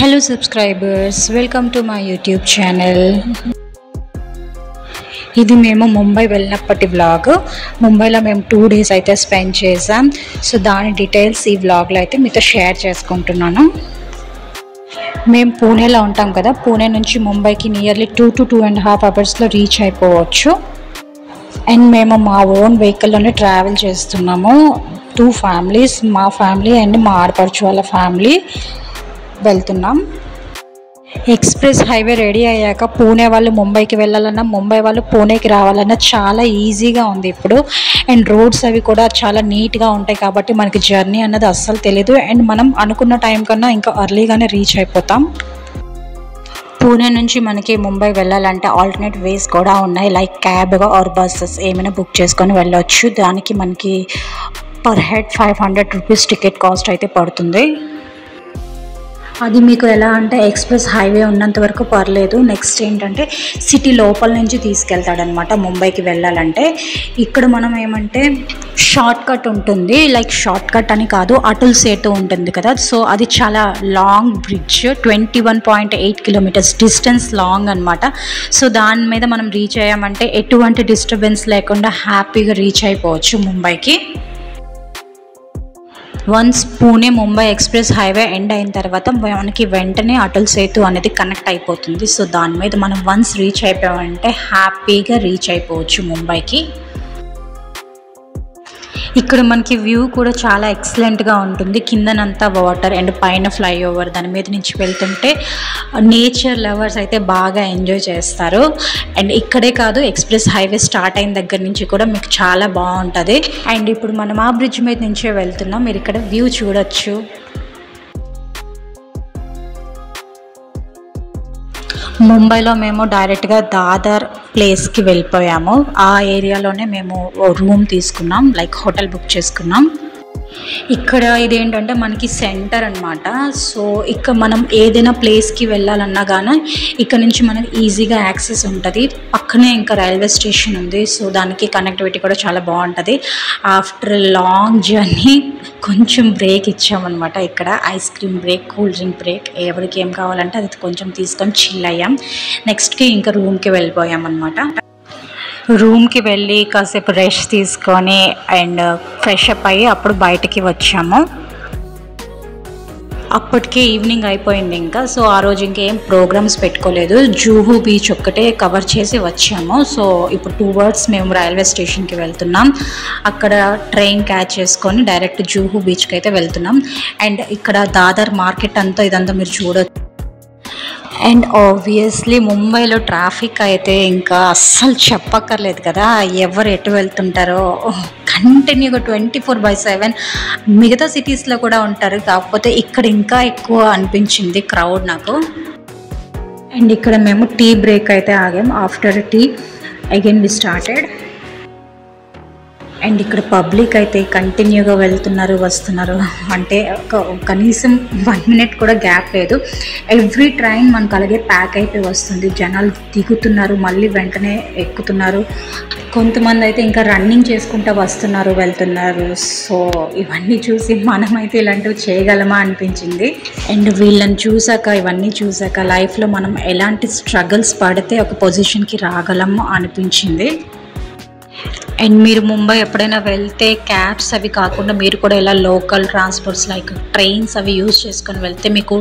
Hello subscribers, welcome to my YouTube channel. ఇది మేము Mumbai వెళ్ళినప్పటి vlog. ముంబైలో మేము 2 days అయితే స్పెండ్ చేసాం. సో దాని డీటెయిల్స్ ఈ వ్లాగ్లో అయితే మీతో షేర్ చేసుకుంటున్నాను. మేము పూణేలో ఉంటాం కదా, పూణే నుంచి ముంబైకి నియర్లీ 2 to 2.5 hours రీచ్ అయిపోవచ్చు. అండ్ మేము మా ఓన్ వెహికల్లోనే ట్రావెల్ చేస్తున్నాము. 2 families, మా ఫ్యామిలీ అండ్ మా ఆడపడుచు వాళ్ళ ఫ్యామిలీ వెళ్తున్నాం. ఎక్స్ప్రెస్ హైవే రెడీ అయ్యాక పూణే వాళ్ళు ముంబైకి వెళ్ళాలన్నా, ముంబై వాళ్ళు పూణేకి రావాలన్నా చాలా ఈజీగా ఉంది ఇప్పుడు. అండ్ రోడ్స్ అవి కూడా చాలా నీట్గా ఉంటాయి కాబట్టి మనకి జర్నీ అన్నది అస్సలు తెలీదు. అండ్ మనం అనుకున్న టైం కన్నా ఇంకా ఎర్లీగానే రీచ్ అయిపోతాం. పూణే నుంచి మనకి ముంబై వెళ్ళాలంటే ఆల్టర్నేట్ వేస్ కూడా ఉన్నాయి, లైక్ క్యాబ్ ఆర్ బస్సెస్ ఏమైనా బుక్ చేసుకొని వెళ్ళొచ్చు. దానికి మనకి per head 500 rupees ticket cost అయితే పడుతుంది. అది మీకు ఎలా అంటే ఎక్స్ప్రెస్ హైవే ఉన్నంత వరకు పర్లేదు. నెక్స్ట్ ఏంటంటే సిటీ లోపల నుంచి తీసుకెళ్తాడనమాట ముంబైకి వెళ్ళాలంటే. ఇక్కడ మనం ఏమంటే షార్ట్ కట్ ఉంటుంది, లైక్ షార్ట్ కట్ అని కాదు, అటుల్ సేతు ఉంటుంది కదా. సో అది చాలా long bridge, 21.8 kilometers distance long అనమాట. సో దాని మీద మనం రీచ్ అయ్యామంటే ఎటువంటి డిస్టర్బెన్స్ లేకుండా హ్యాపీగా రీచ్ అయిపోవచ్చు ముంబైకి. Once Pune Mumbai express highway end అయిన తర్వాత మనకి వెంటనే అటల్ సేతు అనేది కనెక్ట్ అయిపోతుంది. సో దాని మీద మనం వన్స్ రీచ్ అయిపోయామంటే హ్యాపీగా రీచ్ అయిపోవచ్చు ముంబైకి. ఇక్కడ మనకి వ్యూ కూడా చాలా ఎక్సలెంట్గా ఉంటుంది. కిందనంతా వాటర్ అండ్ పైన ఫ్లైఓవర్, దాని మీద నుంచి వెళ్తుంటే నేచర్ లవర్స్ అయితే బాగా ఎంజాయ్ చేస్తారు. అండ్ ఇక్కడే కాదు, ఎక్స్ప్రెస్ హైవే స్టార్ట్ అయిన దగ్గర నుంచి కూడా మీకు చాలా బాగుంటుంది. అండ్ ఇప్పుడు మనం ఆ బ్రిడ్జ్ మీద నుంచే వెళ్తున్నాం. మీరు ఇక్కడ వ్యూ చూడొచ్చు. ముంబైలో మేము డైరెక్ట్గా దాదర్ ప్లేస్కి వెళ్ళిపోయాము. ఆ ఏరియాలోనే మేము రూమ్ తీసుకున్నాం, లైక్ హోటల్ బుక్ చేసుకున్నాం. ఇక్కడ ఇదేంటంటే మనకి సెంటర్ అనమాట. సో ఇక్కడ మనం ఏదైనా ప్లేస్కి వెళ్ళాలన్నా కానీ ఇక్కడ నుంచి మనకి ఈజీగా యాక్సెస్ ఉంటుంది. పక్కనే ఇంకా రైల్వే స్టేషన్ ఉంది. సో దానికి కనెక్టివిటీ కూడా చాలా బాగుంటుంది. ఆఫ్టర్ లాంగ్ జర్నీ కొంచెం బ్రేక్ ఇచ్చామన్నమాట. ఇక్కడ ice cream break, cool drink break, ఎవరికి ఏం కావాలంటే అది కొంచెం తీసుకొని చిల్ అయ్యాం. నెక్స్ట్కి ఇంకా రూమ్కి వెళ్ళిపోయాం అనమాట. రూమ్కి వెళ్ళి కాసేపు రెస్ట్ తీసుకొని అండ్ ఫ్రెష్ అప్ అయ్యి అప్పుడు బయటికి వచ్చాము. అప్పటికే ఈవినింగ్ అయిపోయింది ఇంకా. సో ఆ రోజు ఇంకేం ప్రోగ్రామ్స్ పెట్టుకోలేదు, జూహు బీచ్ ఒక్కటే కవర్ చేసి వచ్చాము. సో ఇప్పుడు 2 hours మేము రైల్వే స్టేషన్కి వెళ్తున్నాం. అక్కడ ట్రైన్ క్యాచ్ చేసుకొని డైరెక్ట్ జూహు బీచ్కి అయితే వెళ్తున్నాం. అండ్ ఇక్కడ దాదర్ మార్కెట్ అంతా ఇదంతా మీరు చూడొచ్చు. అండ్ ఆబ్వియస్లీ ముంబైలో ట్రాఫిక్ అయితే ఇంకా అస్సలు చెప్పక్కర్లేదు కదా. ఎవరు ఎటు వెళ్తుంటారో కంటిన్యూగా 24/7 మిగతా సిటీస్లో కూడా ఉంటారు, కాకపోతే ఇక్కడ ఇంకా ఎక్కువ అనిపించింది క్రౌడ్ నాకు. అండ్ ఇక్కడ మేము టీ బ్రేక్ అయితే ఆగాం. After tea again we started. And ఇక్కడ పబ్లిక్ అయితే కంటిన్యూగా వెళ్తున్నారు, వస్తున్నారు. అంటే కనీసం 1 minute కూడా గ్యాప్ లేదు. ఎవ్రీ ట్రైన్ మనకు అలాగే ప్యాక్ అయిపోయి వస్తుంది. జనాలు దిగుతున్నారు, మళ్ళీ వెంటనే ఎక్కుతున్నారు. కొంతమంది అయితే ఇంకా రన్నింగ్ చేసుకుంటూ వస్తున్నారు, వెళ్తున్నారు. సో ఇవన్నీ చూసి మనమైతే ఇలాంటివి చేయగలమా అనిపించింది. అండ్ వీళ్ళని చూసాక, ఇవన్నీ చూసాక లైఫ్లో మనం ఎలాంటి స్ట్రగుల్స్ పడితే ఒక పొజిషన్కి రాగలము అనిపించింది. అండ్ మీరు ముంబై ఎప్పుడైనా వెళ్తే క్యాబ్స్ అవి కాకుండా మీరు కూడా ఇలా లోకల్ ట్రాన్స్పోర్ట్స్ లైక్ ట్రైన్స్ అవి యూజ్ చేసుకొని వెళ్తే మీకు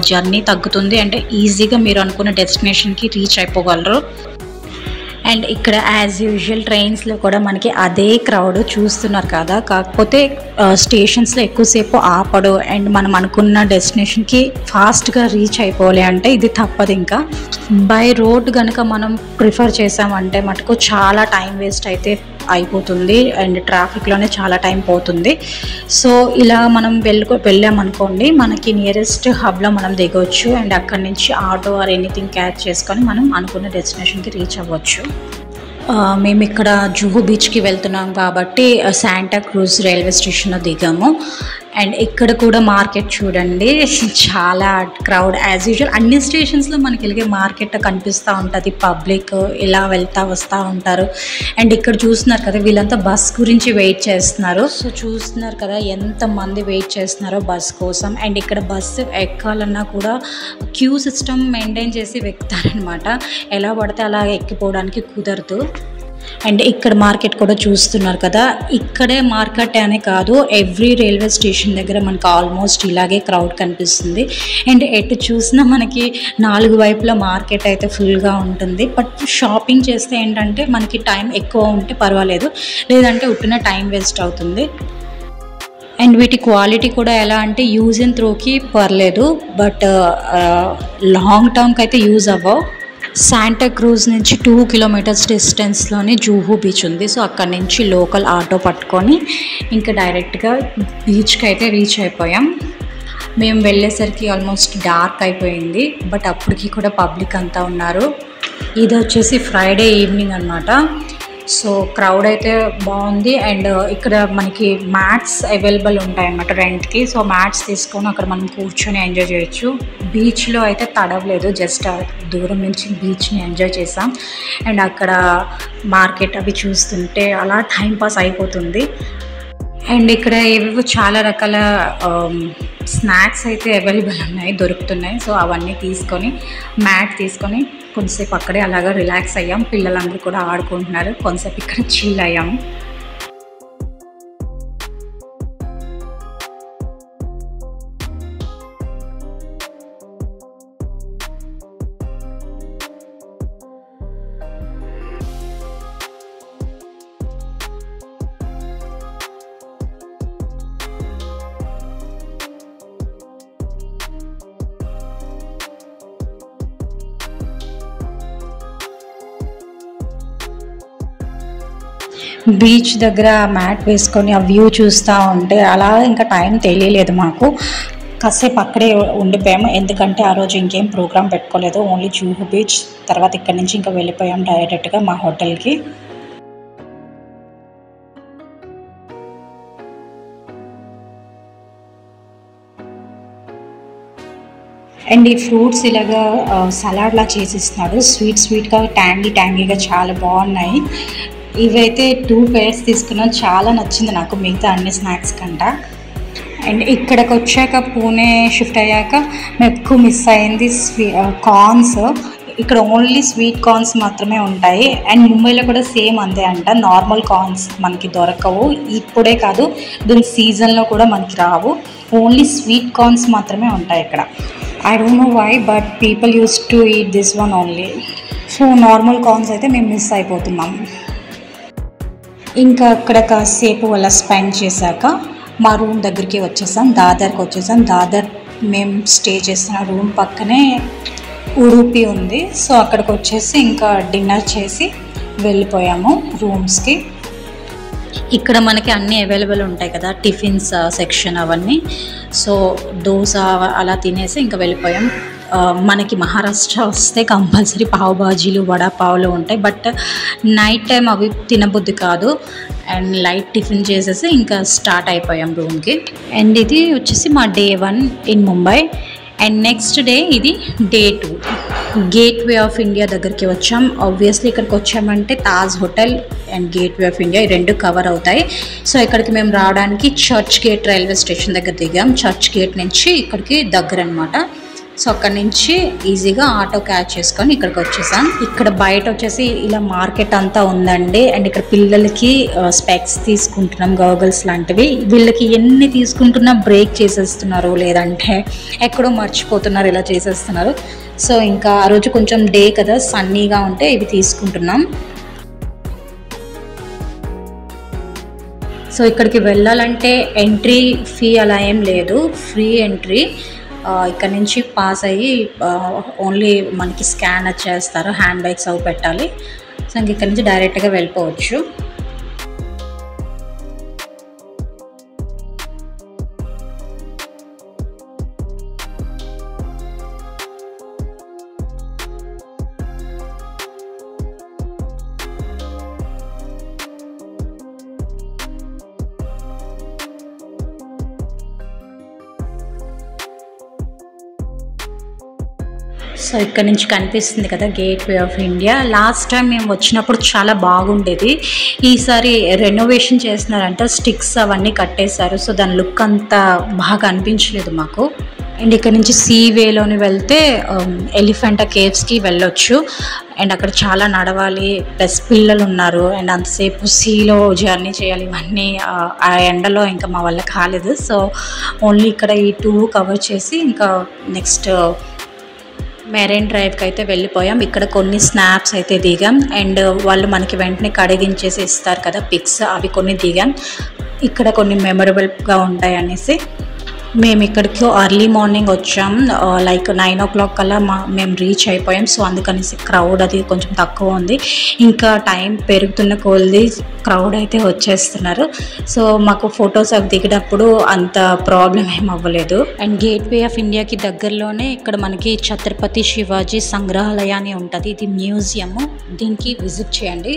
జర్నీ తగ్గుతుంది. అంటే ఈజీగా మీరు అనుకున్న డెస్టినేషన్కి రీచ్ అయిపోగలరు. అండ్ ఇక్కడ యాజ్ యూజువల్ ట్రైన్స్లో కూడా మనకి అదే క్రౌడ్ చూస్తున్నారు కదా. కాకపోతే స్టేషన్స్లో ఎక్కువసేపు ఆపడు. అండ్ మనం అనుకున్న డెస్టినేషన్కి ఫాస్ట్గా రీచ్ అయిపోవాలి అంటే ఇది తప్పదు. ఇంకా బై రోడ్ కనుక మనం ప్రిఫర్ చేసామంటే మటుకు చాలా టైం వేస్ట్ అయితే అయిపోతుంది. అండ్ ట్రాఫిక్లోనే చాలా టైం పోతుంది. సో ఇలా మనం వెళ్ళామనుకోండి, మనకి నియరెస్ట్ హబ్లో మనం దిగవచ్చు. అండ్ అక్కడి నుంచి ఆటో ఆర్ ఎనీథింగ్ క్యాచ్ చేసుకొని మనం అనుకున్న డెస్టినేషన్కి రీచ్ అవ్వచ్చు. మేము ఇక్కడ జూహు బీచ్కి వెళ్తున్నాం కాబట్టి శాంటా క్రూజ్ రైల్వే స్టేషన్లో దిగాము. అండ్ ఇక్కడ కూడా మార్కెట్ చూడండి, చాలా క్రౌడ్ యాజ్ యూజువల్. అన్ని స్టేషన్స్లో మనకి ఇలాగే మార్కెట్ కనిపిస్తూ ఉంటుంది, పబ్లిక్ ఇలా వెళ్తూ వస్తూ ఉంటారు. అండ్ ఇక్కడ చూస్తున్నారు కదా, వీళ్ళంతా బస్ గురించి వెయిట్ చేస్తున్నారు. సో చూస్తున్నారు కదా ఎంతమంది వెయిట్ చేస్తున్నారో బస్ కోసం. అండ్ ఇక్కడ బస్సు ఎక్కాలన్నా కూడా క్యూ సిస్టమ్ మెయింటైన్ చేసి ఎక్కుతారనమాట. ఎలా పడితే అలా ఎక్కిపోవడానికి కుదరదు. అండ్ ఇక్కడ మార్కెట్ కూడా చూస్తున్నారు కదా, ఇక్కడే మార్కెట్ అనే కాదు, ఎవ్రీ రైల్వే స్టేషన్ దగ్గర మనకు ఆల్మోస్ట్ ఇలాగే క్రౌడ్ కనిపిస్తుంది. అండ్ ఎటు చూసినా మనకి 4 వైపుల మార్కెట్ అయితే ఫుల్గా ఉంటుంది. బట్ షాపింగ్ చేస్తే ఏంటంటే మనకి టైం ఎక్కువ ఉంటే పర్వాలేదు, లేదంటే ఉట్టిన టైం వేస్ట్ అవుతుంది. అండ్ వీటి క్వాలిటీ కూడా ఎలా అంటే యూజ్ అండ్ త్రోకి పర్లేదు, బట్ లాంగ్ టర్మ్కి అయితే యూజ్ అవ్వవు. శాంటా క్రూజ్ నుంచి 2 కిలోమీటర్స్ డిస్టెన్స్లోనే జూహు బీచ్ ఉంది. సో అక్కడి నుంచి లోకల్ ఆటో పట్టుకొని ఇంకా డైరెక్ట్గా బీచ్కి అయితే రీచ్ అయిపోయాం. మేము వెళ్ళేసరికి ఆల్మోస్ట్ డార్క్ అయిపోయింది, బట్ అప్పటికి కూడా పబ్లిక్ అంతా ఉన్నారు. ఇది వచ్చేసి ఫ్రైడే ఈవినింగ్ అనమాట. సో క్రౌడ్ అయితే బాగుంది. అండ్ ఇక్కడ మనకి మ్యాట్స్ అవైలబుల్ ఉంటాయన్నమాట రెంట్కి. సో మ్యాట్స్ తీసుకొని అక్కడ మనం కూర్చొని ఎంజాయ్ చేయొచ్చు. బీచ్లో అయితే తడవలేదు, జస్ట్ దూరం నుంచి బీచ్ని ఎంజాయ్ చేసాం. అండ్ అక్కడ మార్కెట్ అవి చూస్తుంటే అలా టైంపాస్ అయిపోతుంది. అండ్ ఇక్కడ ఏవేవో చాలా రకాల స్నాక్స్ అయితే అవైలబుల్ ఉన్నాయి, దొరుకుతున్నాయి. సో అవన్నీ తీసుకొని మ్యాట్ తీసుకొని కొంతసేపు అక్కడే అలాగా రిలాక్స్ అయ్యాం. పిల్లలందరూ కూడా ఆడుకుంటున్నారు, కొంతసేపు ఇక్కడ చిల్ అయ్యాము. బీచ్ దగ్గర మ్యాట్ వేసుకొని ఆ వ్యూ చూస్తూ ఉంటే అలా ఇంకా టైం తెలియలేదు మాకు. కాసేపు అక్కడే ఉండిపోయాము, ఎందుకంటే ఆ రోజు ఇంకేం ప్రోగ్రామ్ పెట్టుకోలేదు, ఓన్లీ జూహు బీచ్. తర్వాత ఇక్కడ నుంచి ఇంకా వెళ్ళిపోయాం డైరెక్ట్గా మా హోటల్కి. అండ్ ఈ ఫ్రూట్స్ ఇలాగా సలాడ్లా చేసిస్తున్నాడు, స్వీట్గా ట్యాంగీగా చాలా బాగున్నాయి. ఇవైతే 2 pairs తీసుకున్నాం, చాలా నచ్చింది నాకు మిగతా అన్ని స్నాక్స్ కంట. అండ్ ఇక్కడికి వచ్చాక పూణే షిఫ్ట్ అయ్యాక మేము ఎక్కువ మిస్ అయింది కార్న్స్. ఇక్కడ ఓన్లీ స్వీట్ కార్న్స్ మాత్రమే ఉంటాయి. అండ్ ముంబైలో కూడా సేమ్ అంతే అంట, నార్మల్ కార్న్స్ మనకి దొరకవు. ఇప్పుడే కాదు, దీని సీజన్లో కూడా మనకి రావు, ఓన్లీ స్వీట్ కార్న్స్ మాత్రమే ఉంటాయి ఇక్కడ. I don't know why, but people use to eat this one only. So normal corns అయితే మేము మిస్ అయిపోతున్నాం. ఇంకా అక్కడ కాసేపు అలా స్పెండ్ చేశాక మా రూమ్ దగ్గరికి వచ్చేసాం, దాదర్కి వచ్చేసాం. దాదర్ మేము స్టే చేసిన రూమ్ పక్కనే ఉడుపి ఉంది. సో అక్కడికి వచ్చేసి ఇంకా డిన్నర్ చేసి వెళ్ళిపోయాము రూమ్స్కి. ఇక్కడ మనకి అన్నీ అవైలబుల్ ఉంటాయి కదా, టిఫిన్స్ సెక్షన్ అవన్నీ. సో దోశ అలా తినేసి ఇంకా వెళ్ళిపోయాం. మనకి మహారాష్ట్ర వస్తే కంపల్సరీ పావ్ బాజీలు వడాపావులు ఉంటాయి, బట్ నైట్ టైం అవి తినబుద్ధి కాదు. అండ్ లైట్ టిఫిన్ చేసేసి ఇంకా స్టార్ట్ అయిపోయాం రూమ్కి. అండ్ ఇది వచ్చేసి మా day 1 in Mumbai. And next day ఇది డే 2 గేట్వే ఆఫ్ ఇండియా దగ్గరికి వచ్చాం. ఆబ్వియస్లీ ఇక్కడికి వచ్చామంటే Taj hotel and gateway of India ఈ 2 కవర్ అవుతాయి. సో ఇక్కడికి మేము రావడానికి చర్చ్ గేట్ రైల్వే స్టేషన్ దగ్గర దిగాం. చర్చ్ గేట్ నుంచి ఇక్కడికి దగ్గర అనమాట. సో అక్కడి నుంచి ఈజీగా ఆటో క్యాచ్ చేసుకొని ఇక్కడికి వచ్చేసాం. ఇక్కడ బయట వచ్చేసి ఇలా మార్కెట్ అంతా ఉందండి. అండ్ ఇక్కడ పిల్లలకి స్పెక్స్ తీసుకుంటున్నాం, గాగల్స్ లాంటివి. వీళ్ళకి ఎన్ని తీసుకుంటున్నా బ్రేక్ చేసేస్తున్నారు, లేదంటే ఎక్కడో మర్చిపోతున్నారు, ఇలా చేసేస్తున్నారు. సో ఇంకా ఆ రోజు కొంచెం డే కదా, సన్నీగా ఉంటే ఇవి తీసుకుంటున్నాం. సో ఇక్కడికి వెళ్ళాలంటే ఎంట్రీ ఫీ అలా ఏం లేదు, ఫ్రీ ఎంట్రీ. ఇక్కడ నుంచి పాస్ అయ్యి ఓన్లీ మనకి స్కాన్ చేస్తారు, హ్యాండ్ బ్యాగ్స్ అవి పెట్టాలి. సో ఇంక ఇక్కడ నుంచి డైరెక్ట్గా వెళ్ళిపోవచ్చు. సో ఇక్కడ నుంచి కనిపిస్తుంది కదా gateway of India. Last time మేము వచ్చినప్పుడు చాలా బాగుండేది. ఈసారి రెనోవేషన్ చేస్తున్నారంట, స్టిక్స్ అవన్నీ కట్టేశారు. సో దాని లుక్ అంతా బాగా అనిపించలేదు మాకు. అండ్ ఇక్కడ నుంచి సీ వేలోని వెళ్తే ఎలిఫెంటా కేవ్స్కి వెళ్ళొచ్చు. అండ్ అక్కడ చాలా నడవాలి, ప్లస్ పిల్లలు ఉన్నారు అండ్ అంతసేపు సీలో జర్నీ చేయాలి. ఇవన్నీ ఆ ఎండలో ఇంకా మా వల్ల కాలేదు. సో ఓన్లీ ఇక్కడ ఈ 2 కవర్ చేసి ఇంకా నెక్స్ట్ మెరైన్ డ్రైవ్కి అయితే వెళ్ళిపోయాం. ఇక్కడ కొన్ని స్నాప్స్ అయితే దిగాం అండ్ వాళ్ళు మనకి వెంటనే కడిగించేసి ఇస్తారు కదా పిక్స్, అవి కొన్ని దిగాం. ఇక్కడ కొన్ని మెమరబుల్గా ఉంటాయి అనేసి మేము ఇక్కడికి ఎర్లీ మార్నింగ్ వచ్చాం. లైక్ 9 o'clock కల్లా మేము రీచ్ అయిపోయాం. సో అందుకనేసి క్రౌడ్ అది కొంచెం తక్కువ ఉంది. ఇంకా టైం పెరుగుతున్న కొలది క్రౌడ్ అయితే వచ్చేస్తున్నారు. సో మాకు ఫొటోస్ అవి దిగేటప్పుడు అంత ప్రాబ్లం ఏం అవ్వలేదు. అండ్ గేట్వే ఆఫ్ ఇండియాకి దగ్గరలోనే ఇక్కడ మనకి ఛత్రపతి శివాజీ సంగ్రహాలయ అని ఉంటుంది. ఇది మ్యూజియము, దీనికి విజిట్ చేయండి.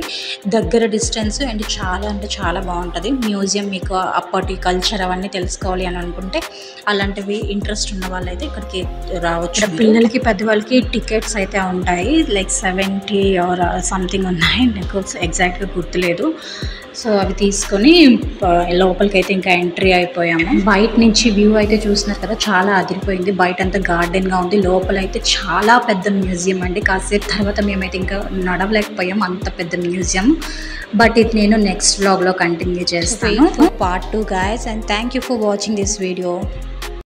దగ్గర డిస్టెన్స్ అండ్ చాలా అంటే చాలా బాగుంటుంది మ్యూజియం. మీకు అప్పటి కల్చర్ అవన్నీ తెలుసుకోవాలి అని అనుకుంటే, అలాంటివి ఇంట్రెస్ట్ ఉన్న వాళ్ళైతే ఇక్కడికి రావచ్చు. పిల్లలకి పెద్దవాళ్ళకి టికెట్స్ అయితే ఉంటాయి, లైక్ 70 ఆర్ సంథింగ్ ఉన్నాయి, నాకు ఎగ్జాక్ట్గా గుర్తులేదు. సో అవి తీసుకొని లోపలికి అయితే ఇంకా ఎంట్రీ అయిపోయాము. బయట నుంచి వ్యూ అయితే చూస్తున్నారు కదా, చాలా అదిరిపోయింది. బయట అంతా గార్డెన్గా ఉంది, లోపల అయితే చాలా పెద్ద మ్యూజియం అండి. కాసేపు తర్వాత మేమైతే ఇంకా నడవలేకపోయాం, అంత పెద్ద మ్యూజియం. బట్ ఇది నేను నెక్స్ట్ వ్లాగ్లో కంటిన్యూ చేస్తాను. Part 2 guys, and thank you for watching this video.